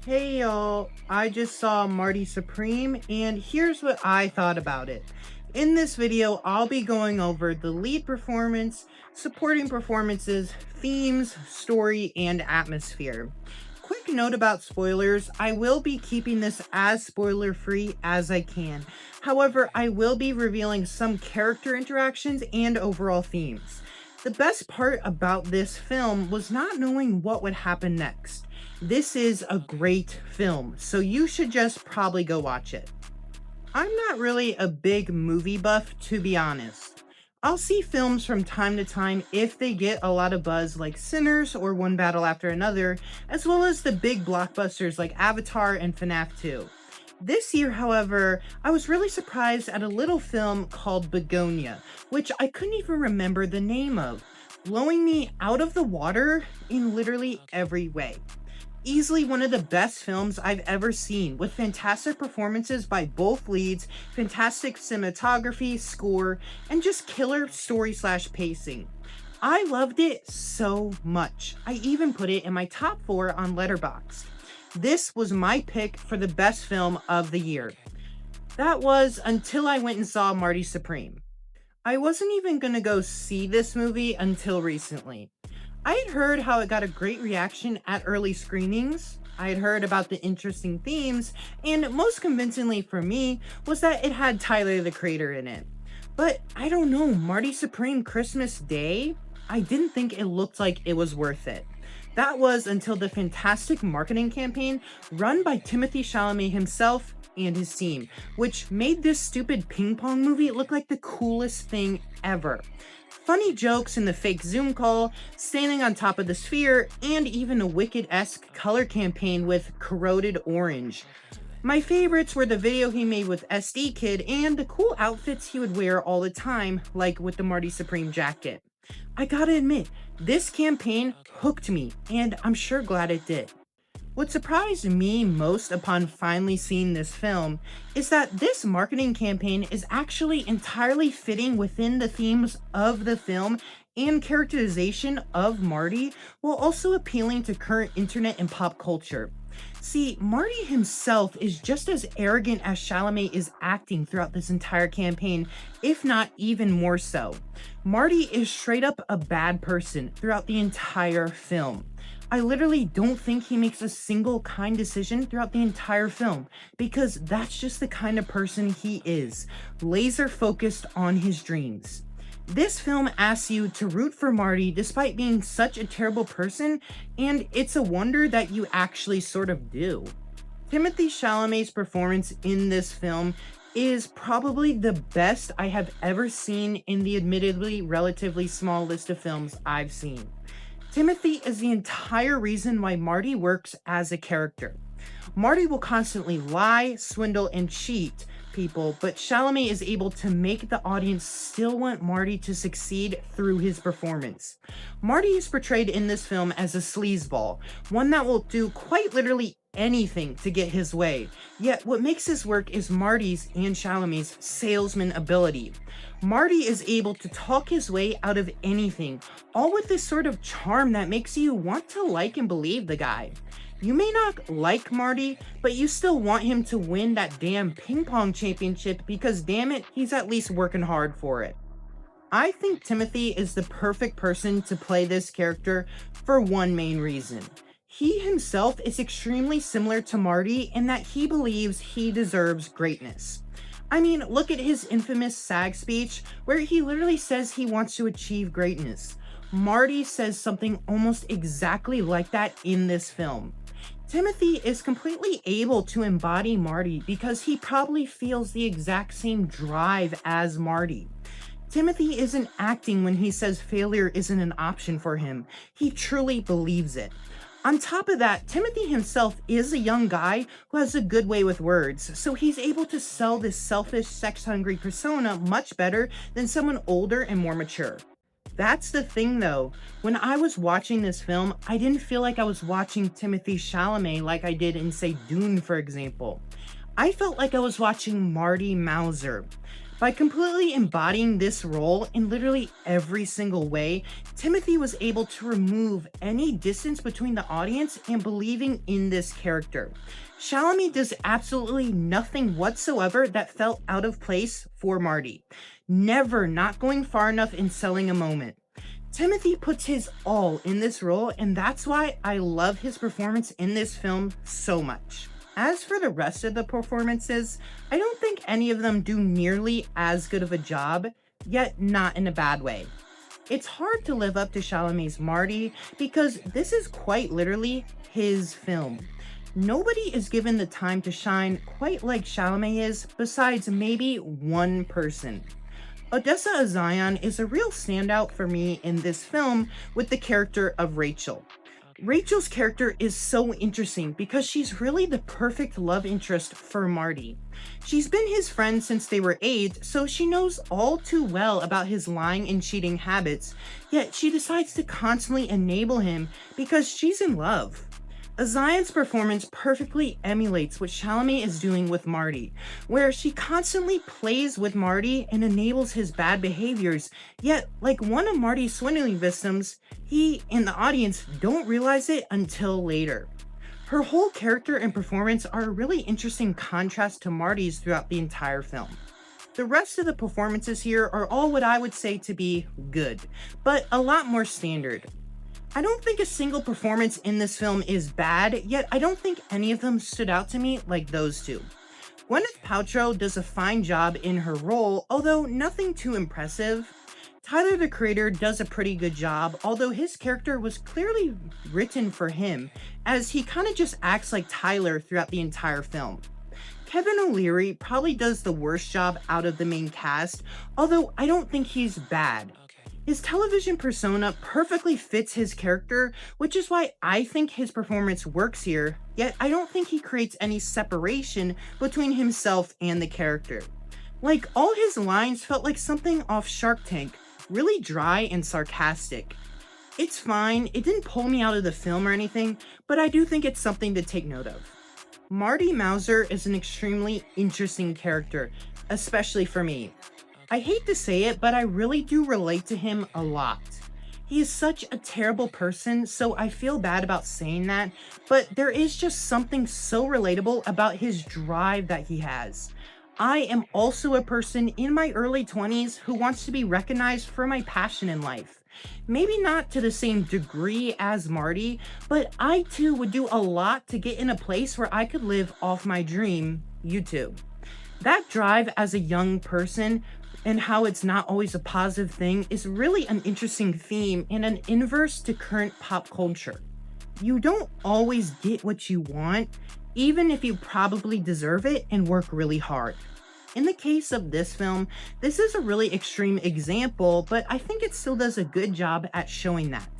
Hey y'all, I just saw Marty Supreme and here's what I thought about it. In this video, I'll be going over the lead performance, supporting performances, themes, story, and atmosphere. Quick note about spoilers, I will be keeping this as spoiler free as I can. However, I will be revealing some character interactions and overall themes. The best part about this film was not knowing what would happen next. This is a great film, so you should just probably go watch it. I'm not really a big movie buff, to be honest. I'll see films from time to time if they get a lot of buzz, like Sinners or One Battle After Another, as well as the big blockbusters like Avatar and FNAF 2. This year, however, I was really surprised at a little film called Begonia, which I couldn't even remember the name of, blowing me out of the water in literally every way. Easily one of the best films I've ever seen, with fantastic performances by both leads, fantastic cinematography, score, and just killer story slash pacing. I loved it so much. I even put it in my top 4 on Letterboxd. This was my pick for the best film of the year. That was until I went and saw Marty Supreme. I wasn't even gonna go see this movie until recently. I had heard how it got a great reaction at early screenings. I had heard about the interesting themes, and most convincingly for me was that it had Tyler the Creator in it. But I don't know, Marty Supreme Christmas Day? I didn't think it looked like it was worth it. That was until the fantastic marketing campaign run by Timothy Chalamet himself and his team, which made this stupid ping pong movie look like the coolest thing ever. Funny jokes in the fake Zoom call, standing on top of the sphere, and even a Wicked-esque color campaign with corroded orange. My favorites were the video he made with SD Kid and the cool outfits he would wear all the time, like with the Marty Supreme jacket. I gotta admit, this campaign hooked me, and I'm sure glad it did. What surprised me most upon finally seeing this film is that this marketing campaign is actually entirely fitting within the themes of the film and characterization of Marty, while also appealing to current internet and pop culture. See, Marty himself is just as arrogant as Chalamet is acting throughout this entire campaign, if not even more so. Marty is straight up a bad person throughout the entire film. I literally don't think he makes a single kind decision throughout the entire film, because that's just the kind of person he is, laser focused on his dreams. This film asks you to root for Marty despite being such a terrible person, and it's a wonder that you actually sort of do. Timothy Chalamet's performance in this film is probably the best I have ever seen in the admittedly relatively small list of films I've seen. Timothy is the entire reason why Marty works as a character. Marty will constantly lie, swindle, and cheat people, but Chalamet is able to make the audience still want Marty to succeed through his performance. Marty is portrayed in this film as a sleazeball, one that will do quite literally anything to get his way. Yet what makes this work is Marty's and Chalamet's salesman ability. Marty is able to talk his way out of anything, all with this sort of charm that makes you want to like and believe the guy. You may not like Marty, but you still want him to win that damn ping pong championship because damn it, he's at least working hard for it. I think Timothy is the perfect person to play this character for one main reason. He himself is extremely similar to Marty in that he believes he deserves greatness. I mean, look at his infamous SAG speech where he literally says he wants to achieve greatness. Marty says something almost exactly like that in this film. Timothy is completely able to embody Marty because he probably feels the exact same drive as Marty. Timothy isn't acting when he says failure isn't an option for him. He truly believes it. On top of that, Timothy himself is a young guy who has a good way with words, so he's able to sell this selfish, sex-hungry persona much better than someone older and more mature. That's the thing though, when I was watching this film, I didn't feel like I was watching Timothy Chalamet like I did in, say, Dune, for example. I felt like I was watching Marty Mauser. By completely embodying this role in literally every single way, Timothy was able to remove any distance between the audience and believing in this character. Chalamet does absolutely nothing whatsoever that felt out of place for Marty, never not going far enough in selling a moment. Timothy puts his all in this role, and that's why I love his performance in this film so much. As for the rest of the performances, I don't think any of them do nearly as good of a job, yet not in a bad way. It's hard to live up to Chalamet's Marty because this is quite literally his film. Nobody is given the time to shine quite like Chalamet is, besides maybe one person. Odessa Azion is a real standout for me in this film with the character of Rachel. Rachel's character is so interesting because she's really the perfect love interest for Marty. She's been his friend since they were 8, so she knows all too well about his lying and cheating habits, yet she decides to constantly enable him because she's in love. Azion's performance perfectly emulates what Chalamet is doing with Marty, where she constantly plays with Marty and enables his bad behaviors, yet, like one of Marty's swindling victims, he and the audience don't realize it until later. Her whole character and performance are a really interesting contrast to Marty's throughout the entire film. The rest of the performances here are all what I would say to be good, but a lot more standard. I don't think a single performance in this film is bad, yet I don't think any of them stood out to me like those two. Gwyneth Paltrow does a fine job in her role, although nothing too impressive. Tyler, the creator, does a pretty good job, although his character was clearly written for him, as he kind of just acts like Tyler throughout the entire film. Kevin O'Leary probably does the worst job out of the main cast, although I don't think he's bad. His television persona perfectly fits his character, which is why I think his performance works here, yet I don't think he creates any separation between himself and the character. Like, all his lines felt like something off Shark Tank, really dry and sarcastic. It's fine, it didn't pull me out of the film or anything, but I do think it's something to take note of. Marty Mauser is an extremely interesting character, especially for me. I hate to say it, but I really do relate to him a lot. He is such a terrible person, so I feel bad about saying that, but there is just something so relatable about his drive that he has. I am also a person in my early 20s who wants to be recognized for my passion in life. Maybe not to the same degree as Marty, but I too would do a lot to get in a place where I could live off my dream, YouTube. That drive as a young person and how it's not always a positive thing is really an interesting theme and an inverse to current pop culture. You don't always get what you want, even if you probably deserve it and work really hard. In the case of this film, this is a really extreme example, but I think it still does a good job at showing that.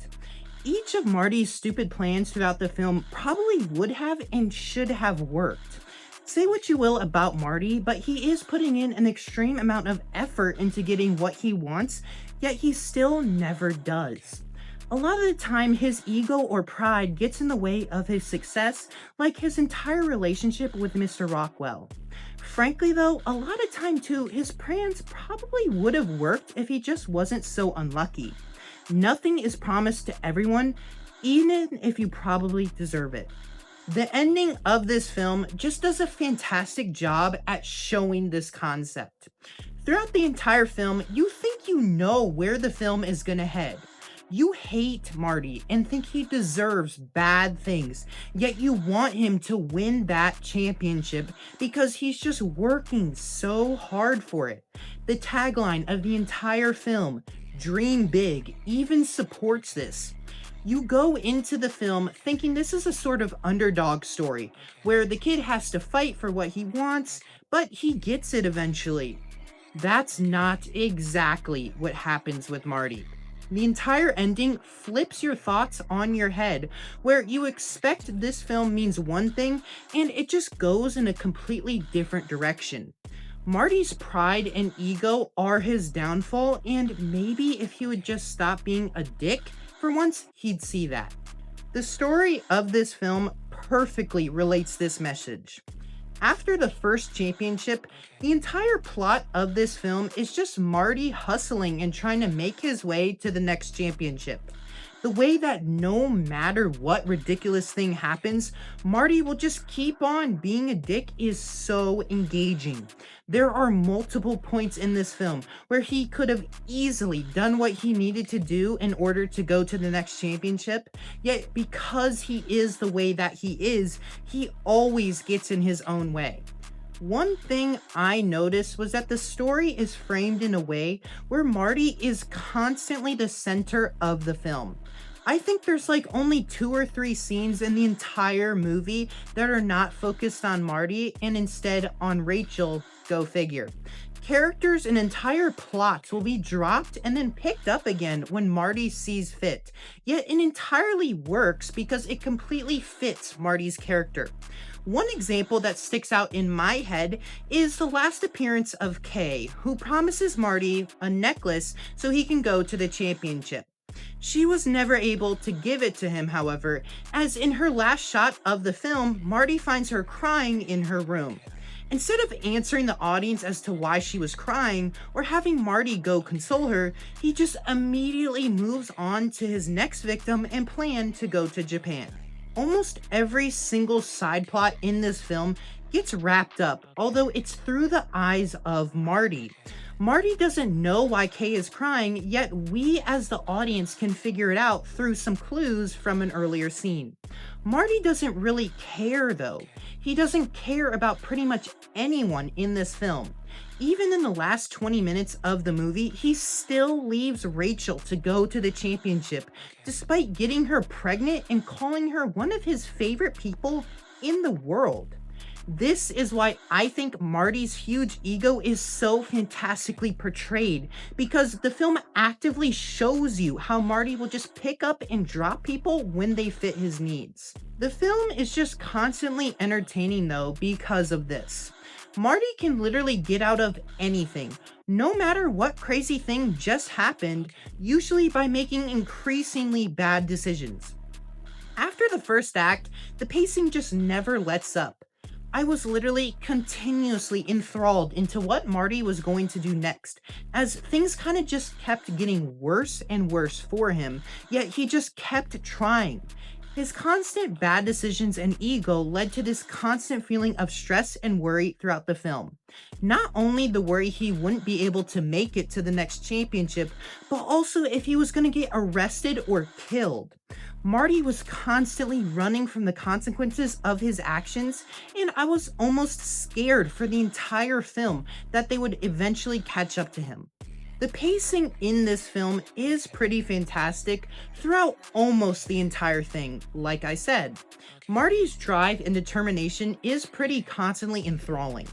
Each of Marty's stupid plans throughout the film probably would have and should have worked. Say what you will about Marty, but he is putting in an extreme amount of effort into getting what he wants, yet he still never does. A lot of the time, his ego or pride gets in the way of his success, like his entire relationship with Mr. Rockwell. Frankly though, a lot of time too, his plans probably would have worked if he just wasn't so unlucky. Nothing is promised to everyone, even if you probably deserve it. The ending of this film just does a fantastic job at showing this concept. Throughout the entire film, you think you know where the film is gonna head. You hate Marty and think he deserves bad things, yet you want him to win that championship because he's just working so hard for it. The tagline of the entire film, "Dream Big," even supports this. You go into the film thinking this is a sort of underdog story, where the kid has to fight for what he wants, but he gets it eventually. That's not exactly what happens with Marty. The entire ending flips your thoughts on your head, where you expect this film means one thing, and it just goes in a completely different direction. Marty's pride and ego are his downfall, and maybe if he would just stop being a dick for once, he'd see that. The story of this film perfectly relates this message. After the first championship, the entire plot of this film is just Marty hustling and trying to make his way to the next championship. The way that no matter what ridiculous thing happens, Marty will just keep on being a dick is so engaging. There are multiple points in this film where he could have easily done what he needed to do in order to go to the next championship, yet because he is the way that he is, he always gets in his own way. One thing I noticed was that the story is framed in a way where Marty is constantly the center of the film. I think there's like only 2 or 3 scenes in the entire movie that are not focused on Marty and instead on Rachel, go figure. Characters and entire plots will be dropped and then picked up again when Marty sees fit, yet it entirely works because it completely fits Marty's character. One example that sticks out in my head is the last appearance of Kay, who promises Marty a necklace so he can go to the championship. She was never able to give it to him, however, as in her last shot of the film, Marty finds her crying in her room. Instead of answering the audience as to why she was crying or having Marty go console her, he just immediately moves on to his next victim and plan to go to Japan. Almost every single side plot in this film gets wrapped up, although it's through the eyes of Marty. Marty doesn't know why Kay is crying, yet we as the audience can figure it out through some clues from an earlier scene. Marty doesn't really care though. He doesn't care about pretty much anyone in this film. Even in the last 20 minutes of the movie, he still leaves Rachel to go to the championship, despite getting her pregnant and calling her one of his favorite people in the world. This is why I think Marty's huge ego is so fantastically portrayed, because the film actively shows you how Marty will just pick up and drop people when they fit his needs. The film is just constantly entertaining though because of this. Marty can literally get out of anything, no matter what crazy thing just happened, usually by making increasingly bad decisions. After the first act, the pacing just never lets up. I was literally continuously enthralled into what Marty was going to do next, as things kind of just kept getting worse and worse for him, yet he just kept trying. His constant bad decisions and ego led to this constant feeling of stress and worry throughout the film. Not only the worry he wouldn't be able to make it to the next championship, but also if he was going to get arrested or killed. Marty was constantly running from the consequences of his actions, and I was almost scared for the entire film that they would eventually catch up to him. The pacing in this film is pretty fantastic throughout almost the entire thing, like I said. Marty's drive and determination is pretty constantly enthralling.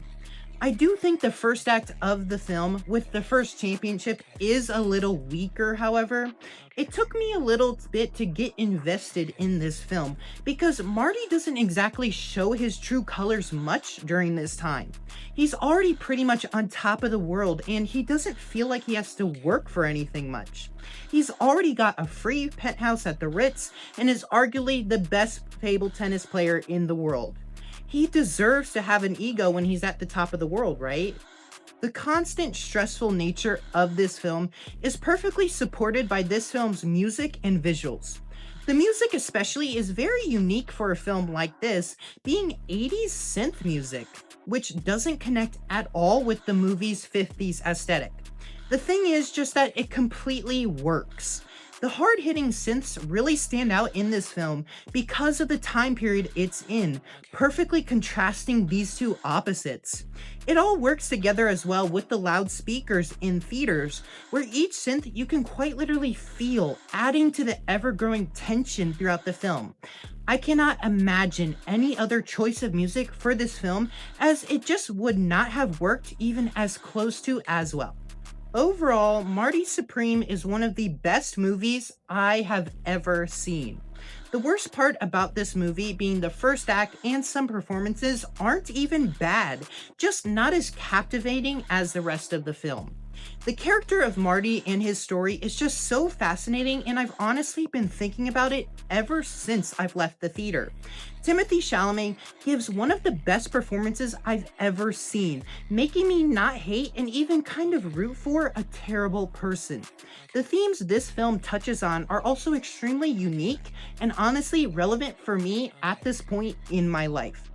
I do think the first act of the film with the first championship is a little weaker, however. It took me a little bit to get invested in this film because Marty doesn't exactly show his true colors much during this time. He's already pretty much on top of the world and he doesn't feel like he has to work for anything much. He's already got a free penthouse at the Ritz and is arguably the best table tennis player in the world. He deserves to have an ego when he's at the top of the world, right? The constant stressful nature of this film is perfectly supported by this film's music and visuals. The music especially is very unique for a film like this, being 80s synth music, which doesn't connect at all with the movie's 50s aesthetic. The thing is just that it completely works. The hard-hitting synths really stand out in this film because of the time period it's in, perfectly contrasting these two opposites. It all works together as well with the loudspeakers in theaters, where each synth you can quite literally feel, adding to the ever-growing tension throughout the film. I cannot imagine any other choice of music for this film, as it just would not have worked even as close to as well. Overall, Marty Supreme is one of the best movies I have ever seen. The worst part about this movie being the first act and some performances aren't even bad, just not as captivating as the rest of the film. The character of Marty and his story is just so fascinating, and I've honestly been thinking about it ever since I've left the theater. Timothy Chalamet gives one of the best performances I've ever seen, making me not hate and even kind of root for a terrible person. The themes this film touches on are also extremely unique and honestly relevant for me at this point in my life.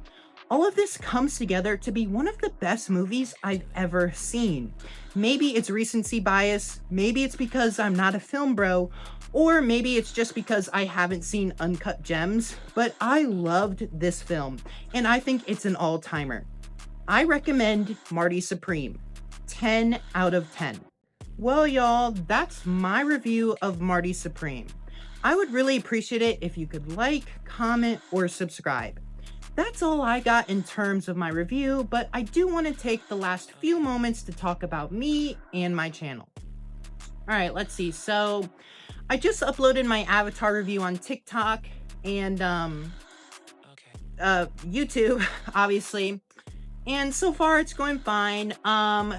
All of this comes together to be one of the best movies I've ever seen. Maybe it's recency bias, maybe it's because I'm not a film bro, or maybe it's just because I haven't seen Uncut Gems, but I loved this film, and I think it's an all-timer. I recommend Marty Supreme. 10 out of 10. Well, y'all, that's my review of Marty Supreme. I would really appreciate it if you could like, comment, or subscribe. That's all I got in terms of my review, but I do want to take the last few moments to talk about me and my channel. Alright, let's see. So, I just uploaded my Avatar review on TikTok and YouTube, obviously. And so far, it's going fine.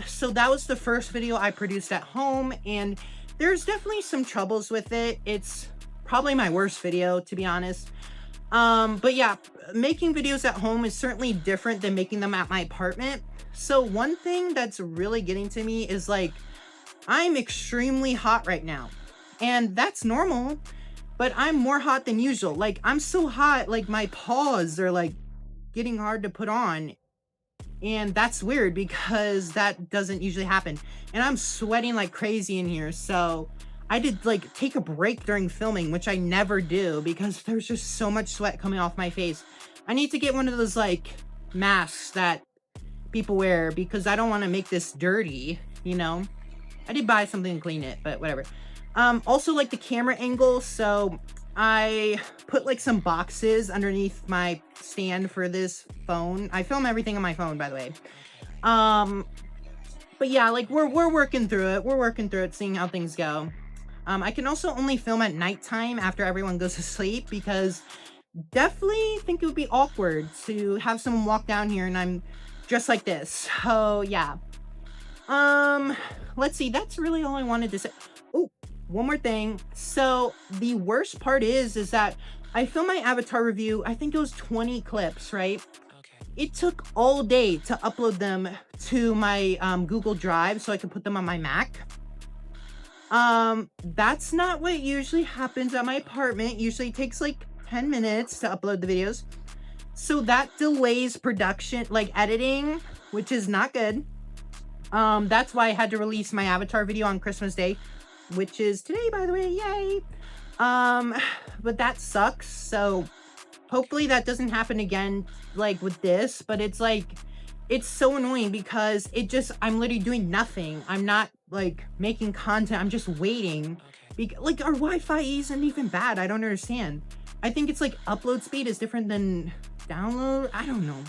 So that was the first video I produced at home, and there's definitely some troubles with it. It's probably my worst video, to be honest. But yeah, making videos at home is certainly different than making them at my apartment. So one thing that's really getting to me is like, I'm extremely hot right now, and that's normal, but I'm more hot than usual. Like, I'm so hot, like my paws are like getting hard to put on, and that's weird because that doesn't usually happen. And I'm sweating like crazy in here, so I did like take a break during filming, which I never do because there's just so much sweat coming off my face. I need to get one of those like masks that people wear because I don't want to make this dirty, you know. I did buy something to clean it, but whatever. Also like the camera angle, so I put like some boxes underneath my stand for this phone. I film everything on my phone, by the way. But yeah, like we're working through it. We're working through it, seeing how things go. I can also only film at nighttime after everyone goes to sleep because definitely think it would be awkward to have someone walk down here and I'm dressed like this. So yeah. Let's see. That's really all I wanted to say. Oh, one more thing. So the worst part is that I filmed my Avatar review. I think it was 20 clips, right? It took all day to upload them to my Google Drive so I could put them on my Mac. That's not what usually happens at my apartment. Usually it takes like 10 minutes to upload the videos. So that delays production, like editing, which is not good. That's why I had to release my Avatar video on Christmas Day, which is today, by the way, yay. But that sucks. So hopefully that doesn't happen again, like with this, but it's like, it's so annoying because I'm literally doing nothing. I'm not like making content. I'm just waiting. Like our Wi-Fi isn't even bad. I don't understand. I think it's like upload speed is different than download. I don't know.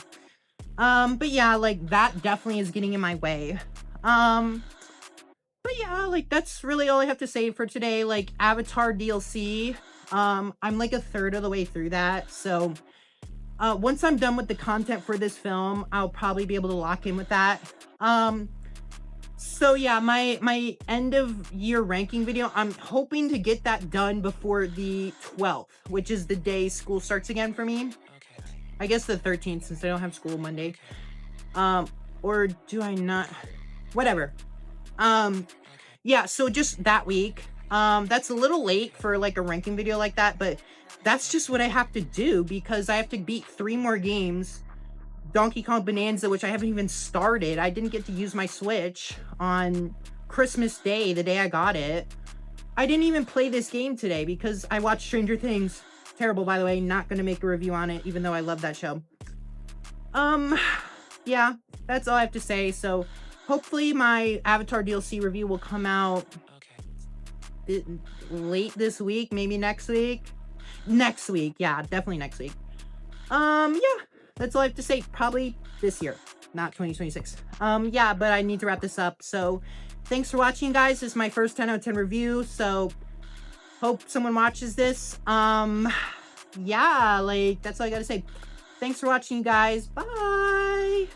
But yeah, like that definitely is getting in my way. But yeah, like that's really all I have to say for today. Like Avatar DLC. I'm like a third of the way through that. So once I'm done with the content for this film, I'll probably be able to lock in with that. So yeah, my end of year ranking video, I'm hoping to get that done before the 12th, which is the day school starts again for me. I guess the 13th, since I don't have school Monday. Or do I not? Whatever. Yeah, so just that week. That's a little late for like a ranking video like that, but that's just what I have to do because I have to beat 3 more games. Donkey Kong Bonanza, which I haven't even started. I didn't get to use my Switch on Christmas Day, the day I got it. I didn't even play this game today because I watched Stranger Things. Terrible, by the way. Not gonna make a review on it, even though I love that show. Yeah, that's all I have to say. So hopefully my Avatar DLC review will come out late this week, maybe next week. Next week, yeah, definitely next week. Yeah, that's all I have to say. Probably this year, not 2026. Yeah, but I need to wrap this up. So thanks for watching, guys. This is my first 10 out of 10 review. So hope someone watches this. Yeah, like that's all I gotta say. Thanks for watching, guys. Bye.